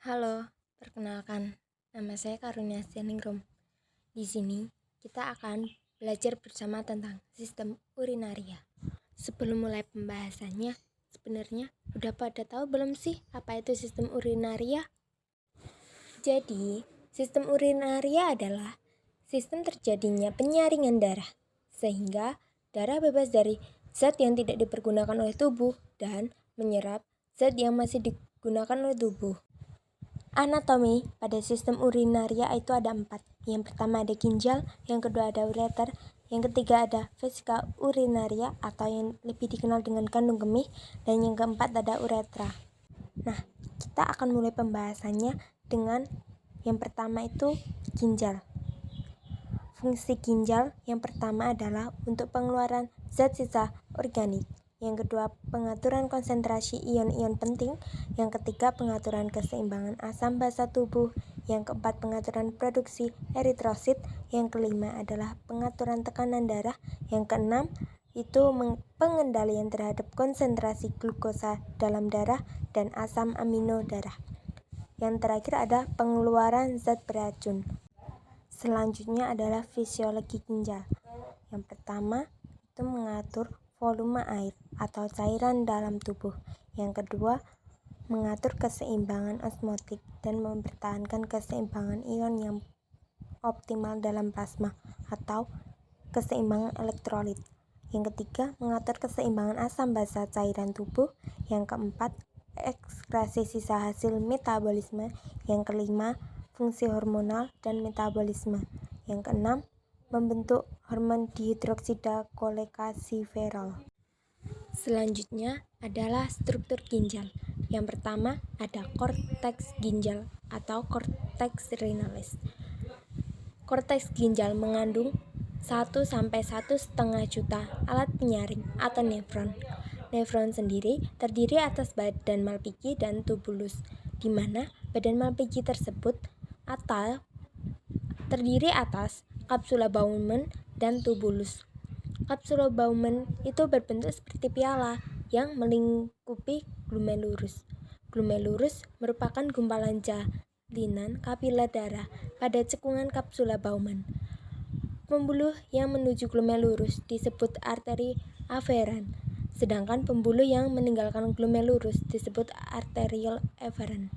Halo, perkenalkan, nama saya Karunia Steningrum. Di sini kita akan belajar bersama tentang sistem urinaria. Sebelum mulai pembahasannya, sebenarnya udah pada tahu belum sih apa itu sistem urinaria? Jadi, sistem urinaria adalah sistem terjadinya penyaringan darah, sehingga darah bebas dari zat yang tidak dipergunakan oleh tubuh dan menyerap zat yang masih digunakan oleh tubuh. Anatomi pada sistem urinaria itu ada 4. Yang pertama ada ginjal, yang kedua ada ureter, yang ketiga ada vesika urinaria atau yang lebih dikenal dengan kandung kemih, dan yang keempat ada uretra. Nah, kita akan mulai pembahasannya dengan yang pertama itu ginjal. Fungsi ginjal yang pertama adalah untuk pengeluaran zat sisa organik. Yang kedua, pengaturan konsentrasi ion-ion penting. Yang ketiga, pengaturan keseimbangan asam basa tubuh. Yang keempat, pengaturan produksi eritrosit. Yang kelima adalah pengaturan tekanan darah. Yang keenam, itu pengendalian terhadap konsentrasi glukosa dalam darah dan asam amino darah. Yang terakhir ada pengeluaran zat beracun. Selanjutnya adalah fisiologi ginjal. Yang pertama, itu mengatur volume air atau cairan dalam tubuh. Yang kedua, mengatur keseimbangan osmotik dan mempertahankan keseimbangan ion yang optimal dalam plasma atau keseimbangan elektrolit. Yang ketiga, mengatur keseimbangan asam basa cairan tubuh. Yang keempat, ekskresi sisa hasil metabolisme. Yang kelima, fungsi hormonal dan metabolisme. Yang keenam, membentuk hormon dihidroksida kolekasiferol. Selanjutnya adalah struktur ginjal. Yang pertama ada korteks ginjal atau korteks renalis. Korteks ginjal mengandung 1-1,5 juta alat penyaring atau nefron. Nefron sendiri terdiri atas badan Malpighi dan tubulus, di mana badan Malpighi tersebut atau terdiri atas kapsula Bowman dan tubulus. Kapsula Bowman itu berbentuk seperti piala yang melingkupi glomerulus. Glomerulus merupakan gumpalan jalinan kapiler darah pada cekungan kapsula Bowman. Pembuluh yang menuju glomerulus disebut arteri afferent, sedangkan pembuluh yang meninggalkan glomerulus disebut arteriole efferent.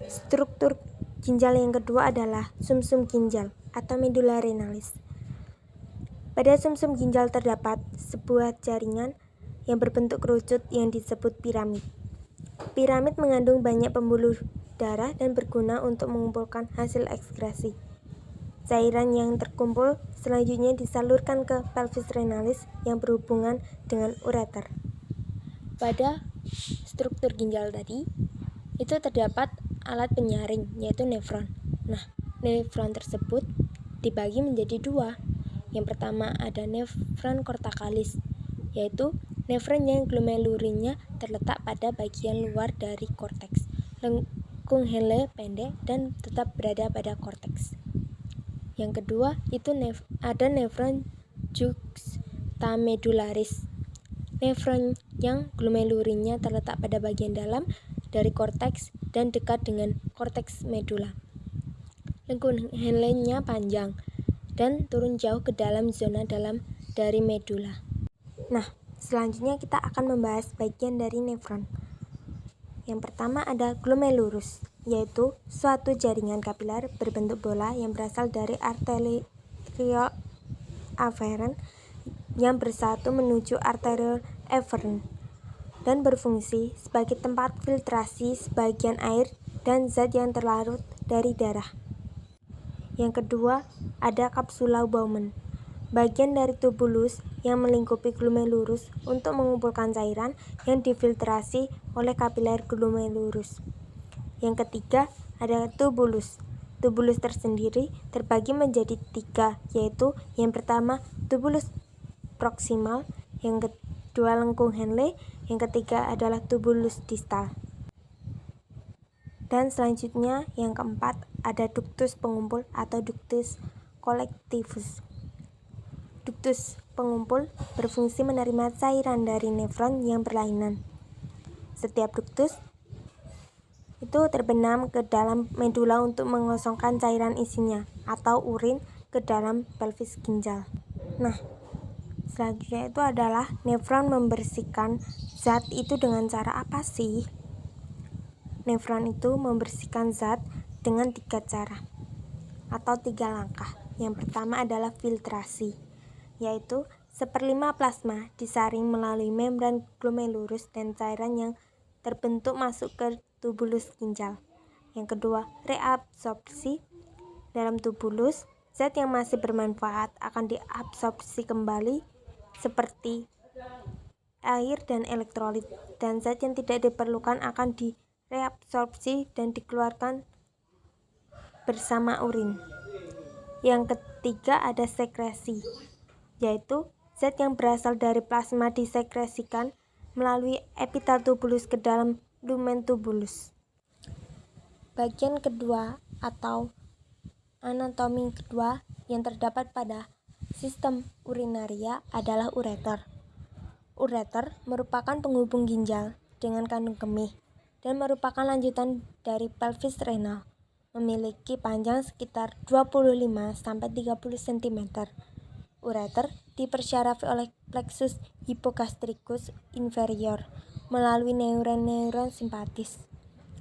Struktur ginjal yang kedua adalah sumsum ginjal atau medula renalis. Pada sumsum ginjal terdapat sebuah jaringan yang berbentuk kerucut yang disebut piramid. Piramid mengandung banyak pembuluh darah dan berguna untuk mengumpulkan hasil ekskresi. Cairan yang terkumpul selanjutnya disalurkan ke pelvis renalis yang berhubungan dengan ureter. Pada struktur ginjal tadi, itu terdapat alat penyaring yaitu nefron. Nah, nefron tersebut dibagi menjadi 2. Yang pertama ada nefron kortikalis, yaitu nefron yang glomerulurnya terletak pada bagian luar dari korteks. Lengkung Henle pendek dan tetap berada pada korteks. Yang kedua itu ada nefron juxtamedularis. Nefron yang glomerulurnya terletak pada bagian dalam dari korteks dan dekat dengan korteks medula. Lengkung Henle-nya panjang dan turun jauh ke dalam zona dalam dari medula. Nah, selanjutnya kita akan membahas bagian dari nefron. Yang pertama ada glomerulus, yaitu suatu jaringan kapiler berbentuk bola yang berasal dari arteriole afferent yang bersatu menuju arteriole efferent dan berfungsi sebagai tempat filtrasi sebagian air dan zat yang terlarut dari darah. Yang kedua, ada kapsula Bowman, bagian dari tubulus yang melingkupi glomerulus untuk mengumpulkan cairan yang difiltrasi oleh kapiler glomerulus. Yang ketiga, ada tubulus. Tubulus tersendiri terbagi menjadi 3, yaitu yang pertama tubulus proksimal, yang kedua lengkung Henle, yang ketiga adalah tubulus distal. Dan selanjutnya yang keempat ada ductus pengumpul atau ductus collectivus. Ductus pengumpul berfungsi menerima cairan dari nefron yang berlainan. Setiap ductus itu terbenam ke dalam medula untuk mengosongkan cairan isinya atau urin ke dalam pelvis ginjal. Nah, selanjutnya itu adalah nefron membersihkan zat itu dengan cara apa sih? Nefron itu membersihkan zat dengan 3 cara atau 3 langkah. Yang pertama adalah filtrasi, yaitu 1/5 plasma disaring melalui membran glomerulus dan cairan yang terbentuk masuk ke tubulus ginjal. Yang kedua, reabsorpsi. Dalam tubulus, zat yang masih bermanfaat akan diabsorpsi kembali seperti air dan elektrolit, dan zat yang tidak diperlukan akan direabsorpsi dan dikeluarkan bersama urin. Yang ketiga ada sekresi, yaitu zat yang berasal dari plasma disekresikan melalui epitel tubulus ke dalam lumen tubulus. Bagian kedua atau anatomi kedua yang terdapat pada sistem urinaria adalah ureter. Ureter merupakan penghubung ginjal dengan kandung kemih dan merupakan lanjutan dari pelvis renal. Memiliki panjang sekitar 25-30 cm. Ureter dipersyarafi oleh plexus hypogastricus inferior melalui neuron-neuron simpatis.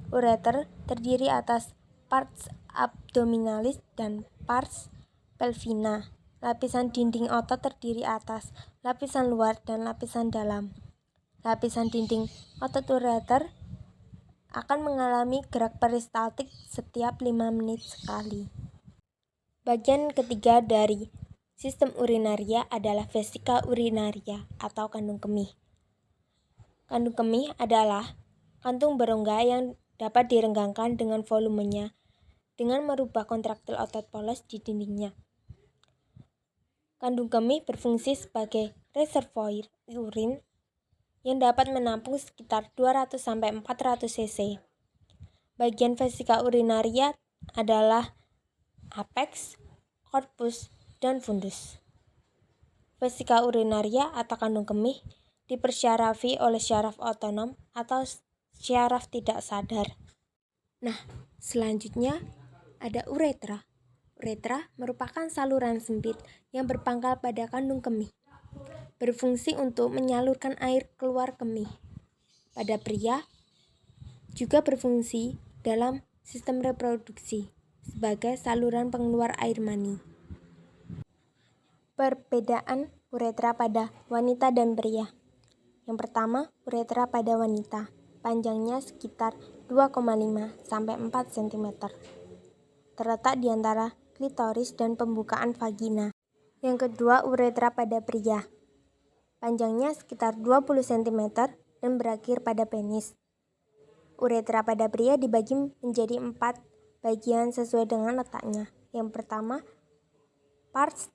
Ureter terdiri atas pars abdominalis dan pars pelvina. Lapisan dinding otot terdiri atas lapisan luar dan lapisan dalam. Lapisan dinding otot ureter akan mengalami gerak peristaltik setiap 5 menit sekali. Bagian ketiga dari sistem urinaria adalah vesika urinaria atau kandung kemih. Kandung kemih adalah kantung berongga yang dapat direnggangkan dengan volumenya dengan merubah kontraktil otot polos di dindingnya. Kandung kemih berfungsi sebagai reservoir urin yang dapat menampung sekitar 200-400 cc. Bagian vesika urinaria adalah apex, corpus, dan fundus. Vesika urinaria atau kandung kemih dipersyarafi oleh syaraf otonom atau syaraf tidak sadar. Nah, selanjutnya ada uretra. Uretra merupakan saluran sempit yang berpangkal pada kandung kemih. Berfungsi untuk menyalurkan air keluar kemih. Pada pria, juga berfungsi dalam sistem reproduksi sebagai saluran pengeluar air mani. Perbedaan uretra pada wanita dan pria. Yang pertama, uretra pada wanita. Panjangnya sekitar 2,5-4 cm. Terletak di antara klitoris dan pembukaan vagina. Yang kedua, uretra pada pria. Panjangnya sekitar 20 cm dan berakhir pada penis. Uretra pada pria dibagi menjadi 4 bagian sesuai dengan letaknya. Yang pertama, pars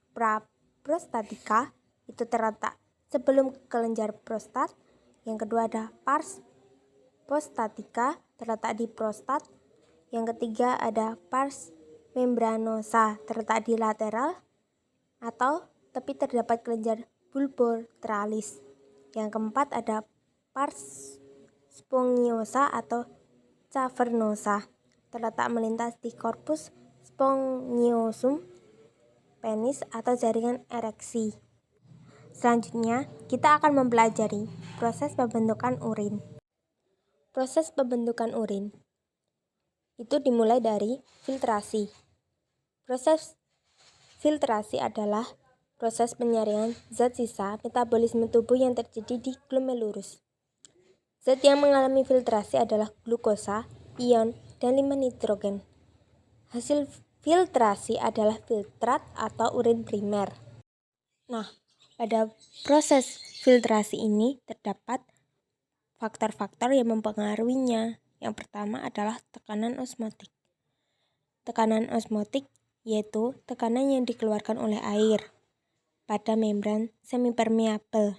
prostatica, itu terletak sebelum kelenjar prostat. Yang kedua ada pars prostatica, terletak di prostat. Yang ketiga ada pars membranosa, terletak di lateral atau tepi terdapat kelenjar bulbotralis. Yang keempat ada pars spongiosa atau cavernosa, terletak melintas di corpus spongiosum penis atau jaringan ereksi. Selanjutnya, kita akan mempelajari proses pembentukan urin. Proses pembentukan urin itu dimulai dari filtrasi. Proses filtrasi adalah proses penyaringan zat sisa metabolisme tubuh yang terjadi di glomerulus. Zat yang mengalami filtrasi adalah glukosa, ion, dan limbah nitrogen. Hasil filtrasi adalah filtrat atau urin primer. Nah, pada proses filtrasi ini terdapat faktor-faktor yang mempengaruhinya. Yang pertama adalah tekanan osmotik. Tekanan osmotik yaitu tekanan yang dikeluarkan oleh air pada membran semipermeabel.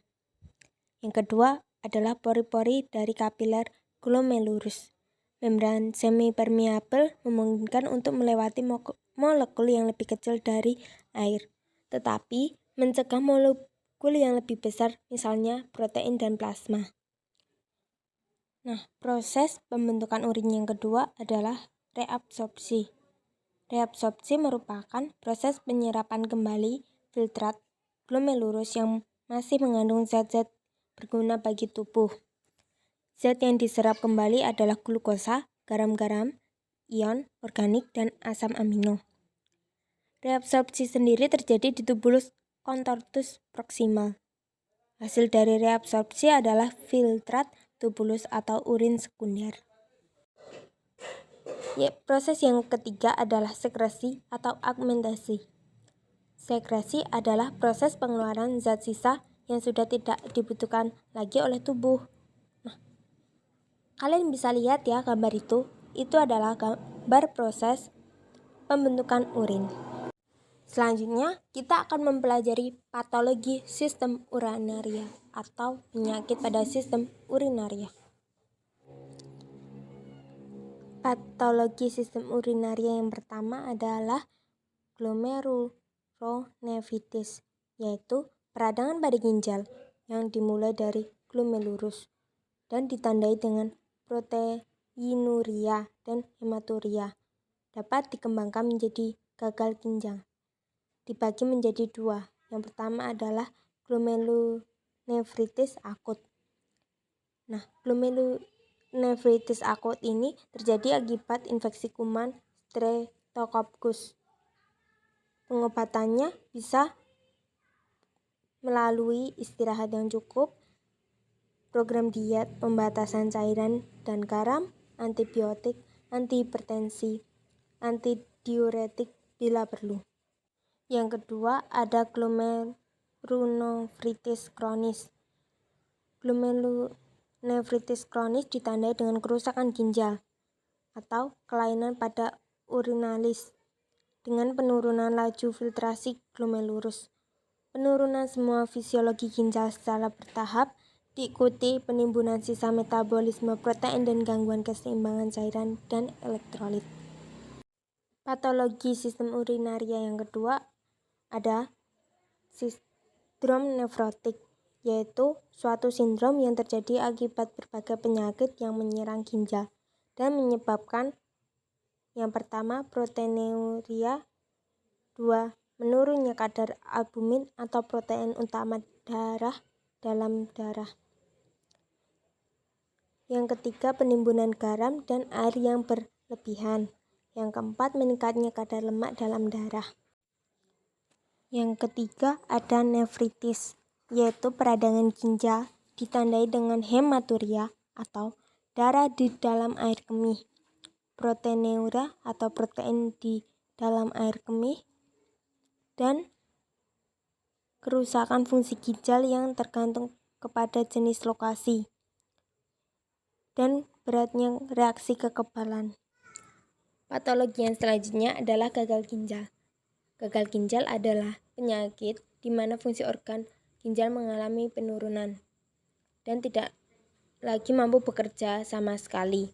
Yang kedua adalah pori-pori dari kapiler glomerulus. Membran semipermeabel memungkinkan untuk melewati molekul yang lebih kecil dari air, tetapi mencegah molekul yang lebih besar, misalnya protein dan plasma. Nah, proses pembentukan urin yang kedua adalah reabsorpsi. Reabsorpsi merupakan proses penyerapan kembali filtrat glomerulus yang masih mengandung zat-zat berguna bagi tubuh. Zat yang diserap kembali adalah glukosa, garam-garam, ion organik, dan asam amino. Reabsorpsi sendiri terjadi di tubulus contortus proximal. Hasil dari reabsorpsi adalah filtrat tubulus atau urin sekunder. Proses yang ketiga adalah sekresi atau agmentasi. Sekresi adalah proses pengeluaran zat sisa yang sudah tidak dibutuhkan lagi oleh tubuh. Nah, kalian bisa lihat ya gambar itu adalah gambar proses pembentukan urin. Selanjutnya, kita akan mempelajari patologi sistem urinaria atau penyakit pada sistem urinaria. Patologi sistem urinaria yang pertama adalah glomerulonefritis, yaitu peradangan pada ginjal yang dimulai dari glomerulus dan ditandai dengan proteinuria dan hematuria. Dapat dikembangkan menjadi gagal ginjal. Dibagi menjadi dua. Yang pertama adalah glomerulonefritis akut. Nah, glomerulonefritis akut ini terjadi akibat infeksi kuman Streptococcus. Pengobatannya bisa melalui istirahat yang cukup, program diet, pembatasan cairan dan garam, antibiotik, antihipertensi, antidiuretik bila perlu. Yang kedua ada glomerulonefritis kronis. Glomerulonefritis kronis ditandai dengan kerusakan ginjal atau kelainan pada urinalis dengan penurunan laju filtrasi glomerulus. Penurunan semua fisiologi ginjal secara bertahap diikuti penimbunan sisa metabolisme protein dan gangguan keseimbangan cairan dan elektrolit. Patologi sistem urinaria yang kedua ada sindrom nefrotik, yaitu suatu sindrom yang terjadi akibat berbagai penyakit yang menyerang ginjal dan menyebabkan yang pertama proteinuria, 2. menurunnya kadar albumin atau protein utama dalam darah. Yang ketiga penimbunan garam dan air yang berlebihan. Yang keempat meningkatnya kadar lemak dalam darah. Yang ketiga ada nefritis, yaitu peradangan ginjal ditandai dengan hematuria atau darah di dalam air kemih, proteinuria atau protein di dalam air kemih, dan kerusakan fungsi ginjal yang tergantung kepada jenis lokasi dan beratnya reaksi kekebalan. Patologi yang selanjutnya adalah gagal ginjal. Gagal ginjal adalah penyakit di mana fungsi organ ginjal mengalami penurunan dan tidak lagi mampu bekerja sama sekali.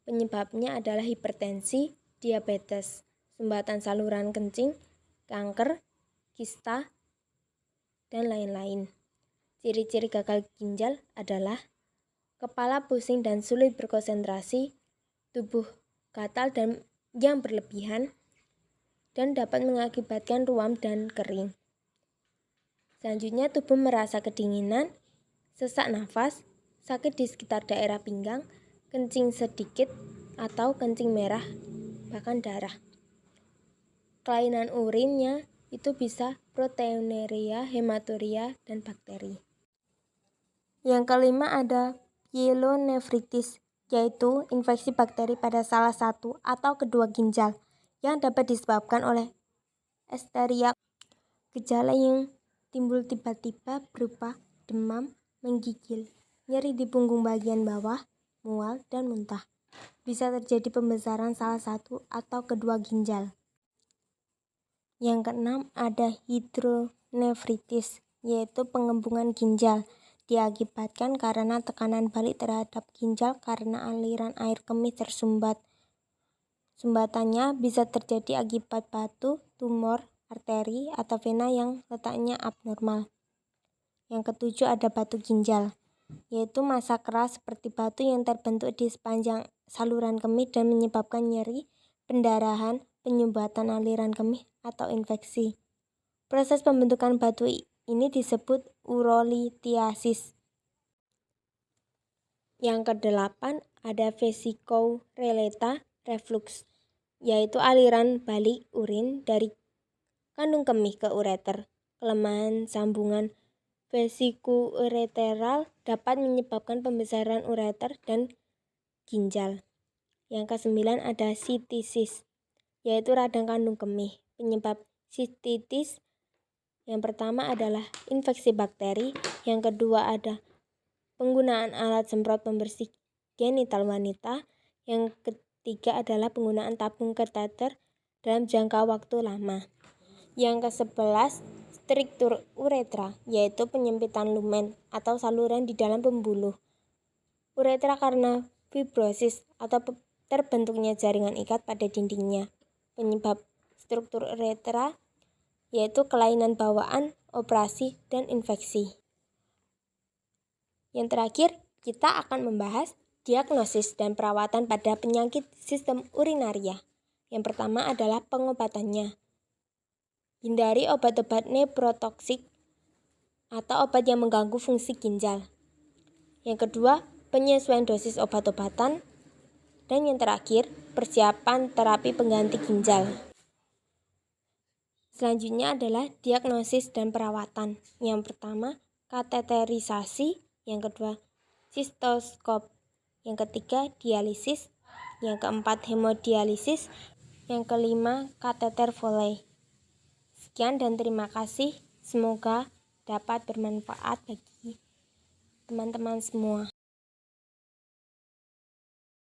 Penyebabnya adalah hipertensi, diabetes, sumbatan saluran kencing, kanker, kista, dan lain-lain. Ciri-ciri gagal ginjal adalah kepala pusing dan sulit berkonsentrasi, tubuh gatal dan yang berlebihan, dan dapat mengakibatkan ruam dan kering. Selanjutnya tubuh merasa kedinginan, sesak nafas, sakit di sekitar daerah pinggang, kencing sedikit atau kencing merah, bahkan darah. Kelainan urinnya itu bisa proteinuria, hematuria, dan bakteri. Yang kelima ada pyelonefritis, yaitu infeksi bakteri pada salah satu atau kedua ginjal yang dapat disebabkan oleh Escherichia. Gejala yang timbul tiba-tiba berupa demam, menggigil, nyeri di punggung bagian bawah, mual, dan muntah. Bisa terjadi pembesaran salah satu atau kedua ginjal. Yang keenam ada hidronefritis, yaitu pengembungan ginjal. Diakibatkan karena tekanan balik terhadap ginjal karena aliran air kemih tersumbat. Sumbatannya bisa terjadi akibat batu, tumor, arteri, atau vena yang letaknya abnormal. Yang ketujuh ada batu ginjal. yaitu massa keras seperti batu yang terbentuk di sepanjang saluran kemih dan menyebabkan nyeri, pendarahan, penyumbatan aliran kemih, atau infeksi. Proses pembentukan batu ini disebut urolithiasis. Yang kedelapan ada vesicourethra reflux, yaitu aliran balik urin dari kandung kemih ke ureter. Kelemahan sambungan vesicoureteral dapat menyebabkan pembesaran ureter dan ginjal. Yang kesembilan ada cystitis, yaitu radang kandung kemih. Penyebab cystitis yang pertama adalah infeksi bakteri, yang kedua ada penggunaan alat semprot pembersih genital wanita, yang ketiga adalah penggunaan tabung kateter dalam jangka waktu lama. Yang ke-11 struktur uretra, yaitu penyempitan lumen atau saluran di dalam pembuluh uretra karena fibrosis atau terbentuknya jaringan ikat pada dindingnya. Penyebab struktur uretra yaitu kelainan bawaan, operasi, dan infeksi. Yang terakhir, kita akan membahas diagnosis dan perawatan pada penyakit sistem urinaria. Yang pertama adalah pengobatannya. Hindari obat-obat nephrotoksik atau obat yang mengganggu fungsi ginjal. Yang kedua, penyesuaian dosis obat-obatan. Dan yang terakhir, persiapan terapi pengganti ginjal. Selanjutnya adalah diagnosis dan perawatan. Yang pertama, kateterisasi. Yang kedua, sistoskop. Yang ketiga, dialisis. Yang keempat, hemodialisis. Yang kelima, kateter Foley. Sekian dan terima kasih. Semoga dapat bermanfaat bagi teman-teman semua.